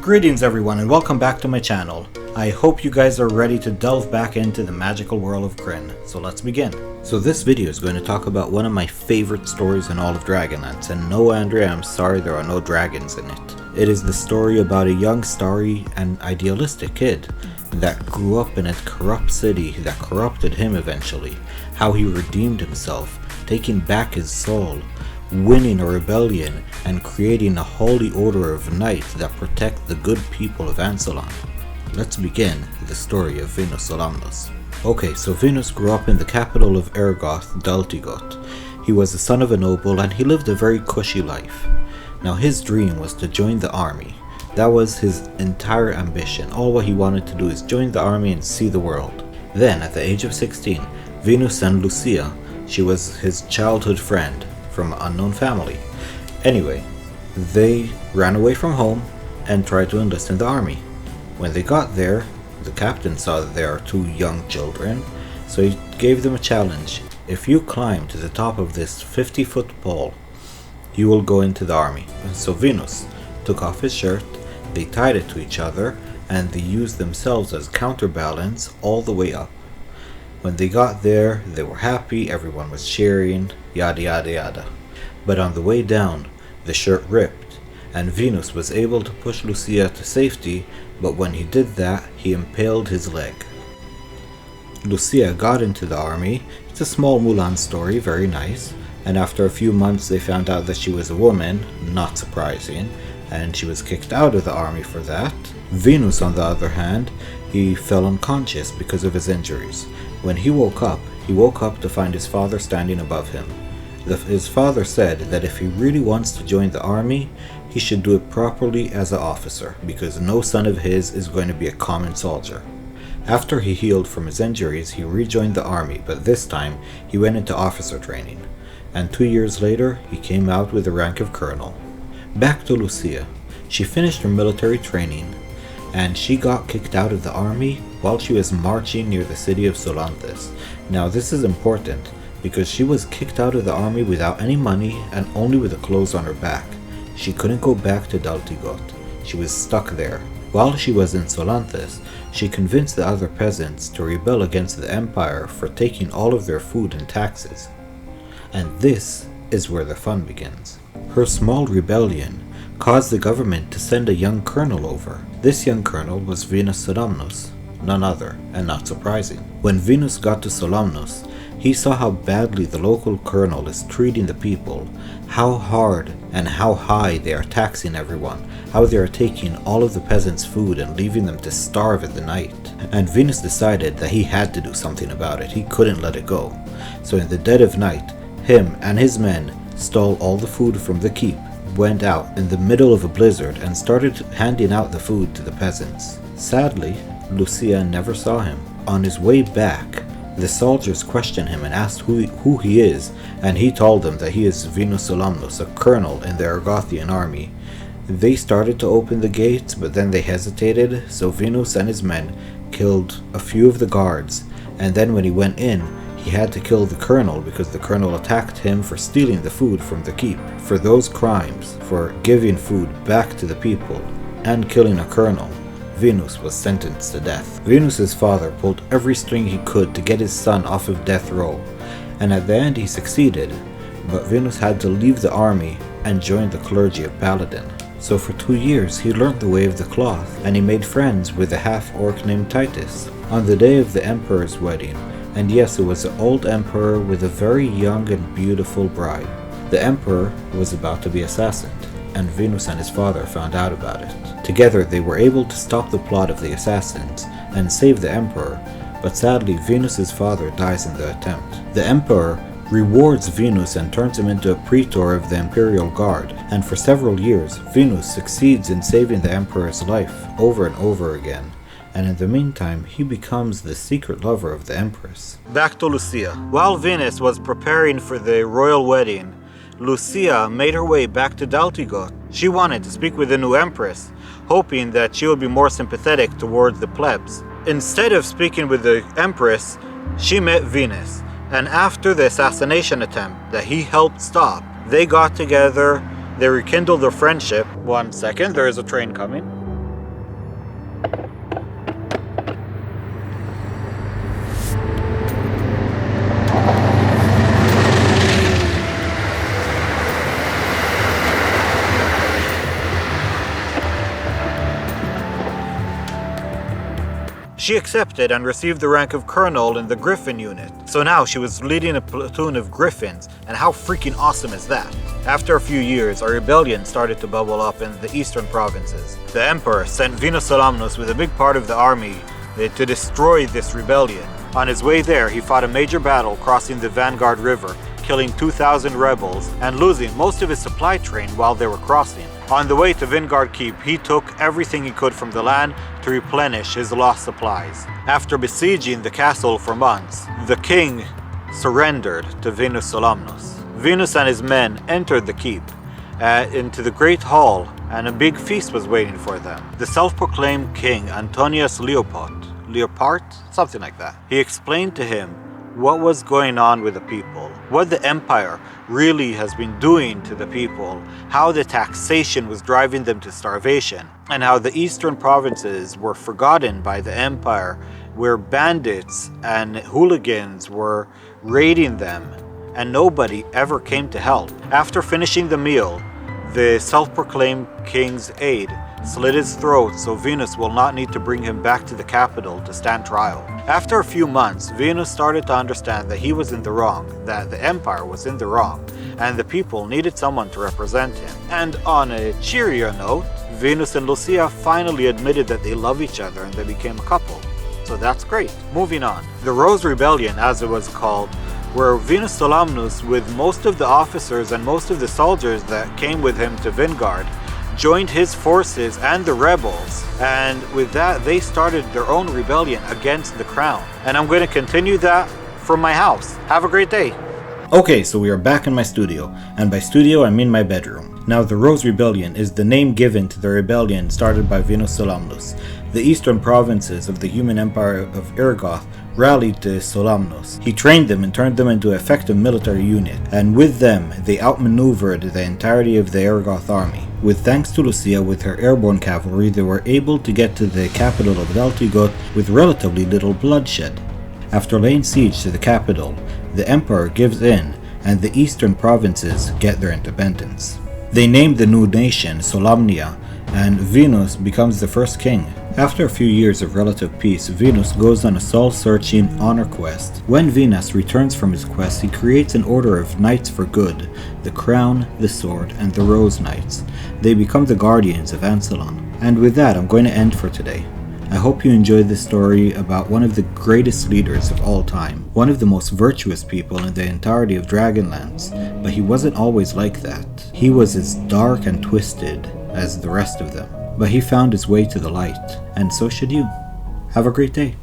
Greetings everyone and welcome back to my channel. I hope you guys are ready to delve back into the magical world of Krynn, so let's begin. So this video is going to talk about one of my favorite stories in all of DragonLance, and no Andrea, I'm sorry there are no dragons in it. It is the story about a young, starry, and idealistic kid that grew up in a corrupt city that corrupted him eventually, how he redeemed himself, taking back his soul, winning a rebellion, and creating a holy order of knights that protect the good people of Ansalon. Let's begin the story of Vinas Solamnus. Okay, so Vinas grew up in the capital of Ergothian. He was the son of a noble and he lived a very cushy life. Now his dream was to join the army. That was his entire ambition. All what he wanted to do is join the army and see the world. Then at the age of 16, Vinas and Lucia, she was his childhood friend from an unknown family. Anyway, they ran away from home and tried to enlist in the army. When they got there, the captain saw that there are two young children, so he gave them a challenge. If you climb to the top of this 50-foot pole, you will go into the army. And so Vinas took off his shirt, they tied it to each other, and they used themselves as counterbalance all the way up. When they got there, they were happy, everyone was cheering, yada yada yada. But on the way down, the shirt ripped, and Vinas was able to push Lucia to safety, but when he did that, he impaled his leg. Lucia got into the army. It's a small Mulan story, very nice, and after a few months they found out that she was a woman, not surprising, and she was kicked out of the army for that. Vinas, on the other hand, he fell unconscious because of his injuries. When he woke up to find his father standing above him. His father said that if he really wants to join the army, he should do it properly as an officer, because no son of his is going to be a common soldier. After he healed from his injuries, he rejoined the army, but this time he went into officer training, and 2 years later he came out with the rank of colonel. Back to Lucia. She finished her military training, and she got kicked out of the army while she was marching near the city of Solamnus. Now this is important because she was kicked out of the army without any money and only with the clothes on her back. She couldn't go back to Daltigot. She was stuck there. While she was in Solamnus, she convinced the other peasants to rebel against the empire for taking all of their food and taxes. And this is where the fun begins. Her small rebellion caused the government to send a young colonel over. This young colonel was Vinas Solamnus, none other, and not surprising. When Vinas got to Solamnus, he saw how badly the local colonel is treating the people, how hard and how high they are taxing everyone, how they are taking all of the peasants' food and leaving them to starve at the night. And Vinas decided that he had to do something about it. He couldn't let it go. So in the dead of night, him and his men stole all the food from the keep, went out in the middle of a blizzard and started handing out the food to the peasants. Sadly, Lucia never saw him. On his way back, the soldiers questioned him and asked who he is, and he told them that he is Vinas Solamnus, a colonel in the Ergothian army. They started to open the gates, but then they hesitated, so Vinas and his men killed a few of the guards, and then when he went in, he had to kill the colonel because the colonel attacked him for stealing the food from the keep. For those crimes, for giving food back to the people and killing a colonel, Vinas was sentenced to death. Vinas's father pulled every string he could to get his son off of death row, and at the end he succeeded, but Vinas had to leave the army and join the clergy of Paladin. So for 2 years he learned the way of the cloth, and he made friends with a half-orc named Titus. On the day of the emperor's wedding, and yes, it was an old emperor with a very young and beautiful bride, the emperor was about to be assassinated, and Vinas and his father found out about it. Together they were able to stop the plot of the assassins and save the emperor, but sadly Vinas's father dies in the attempt. The emperor rewards Vinas and turns him into a traitor of the imperial guard, and for several years Vinas succeeds in saving the emperor's life over and over again, and in the meantime he becomes the secret lover of the empress. Back to Lucia. While Vinas was preparing for the royal wedding, Lucia made her way back to Daltigot. She wanted to speak with the new empress, hoping that she would be more sympathetic towards the plebs. Instead of speaking with the empress, she met Vinas, and after the assassination attempt that he helped stop, they got together, they rekindled their friendship. 1 second, there is a train coming. She accepted and received the rank of colonel in the Griffin unit. So now she was leading a platoon of Griffins, and how freaking awesome is that? After a few years, a rebellion started to bubble up in the eastern provinces. The emperor sent Vinas Solamnus with a big part of the army to destroy this rebellion. On his way there, he fought a major battle crossing the Vanguard River, killing 2,000 rebels and losing most of his supply train while they were crossing. On the way to Vanguard Keep, he took everything he could from the land to replenish his lost supplies. After besieging the castle for months, the king surrendered to Vinas Solamnus. Vinas and his men entered the keep into the great hall, and a big feast was waiting for them. The self-proclaimed king Antonius Leopard, something like that. He explained to him what was going on with the people, what the empire really has been doing to the people, how the taxation was driving them to starvation, and how the eastern provinces were forgotten by the empire, where bandits and hooligans were raiding them, and nobody ever came to help. After finishing the meal, the self-proclaimed king's aide slit his throat so Vinas will not need to bring him back to the capital to stand trial. After a few months, Vinas started to understand that he was in the wrong, that the empire was in the wrong, and the people needed someone to represent him. And on a cheerier note, Vinas and Lucia finally admitted that they love each other and they became a couple. So that's great. Moving on. The Rose Rebellion, as it was called, where Vinas Solamnus, with most of the officers and most of the soldiers that came with him to Vanguard, joined his forces and the rebels, and with that they started their own rebellion against the crown. And I'm going to continue that from my house. Have a great day. Okay, so we are back in my studio, and by studio I mean my bedroom. Now, the Rose Rebellion is the name given to the rebellion started by Vinas Solamnus. The eastern provinces of the human empire of Ergoth rallied to Solamnus. He trained them and turned them into an effective military unit, and with them they outmaneuvered the entirety of the Ergoth army. With thanks to Lucia with her airborne cavalry, they were able to get to the capital of Daltigot with relatively little bloodshed. After laying siege to the capital, the emperor gives in and the eastern provinces get their independence. They named the new nation Solamnia, and Vinas becomes the first king. After a few years of relative peace, Vinas goes on a soul-searching honor quest. When Vinas returns from his quest, he creates an order of Knights for Good, the Crown, the Sword, and the Rose Knights. They become the guardians of Ansalon. And with that, I'm going to end for today. I hope you enjoyed this story about one of the greatest leaders of all time, one of the most virtuous people in the entirety of Dragonlance, but he wasn't always like that. He was as dark and twisted as the rest of them, but he found his way to the light, and so should you. Have a great day.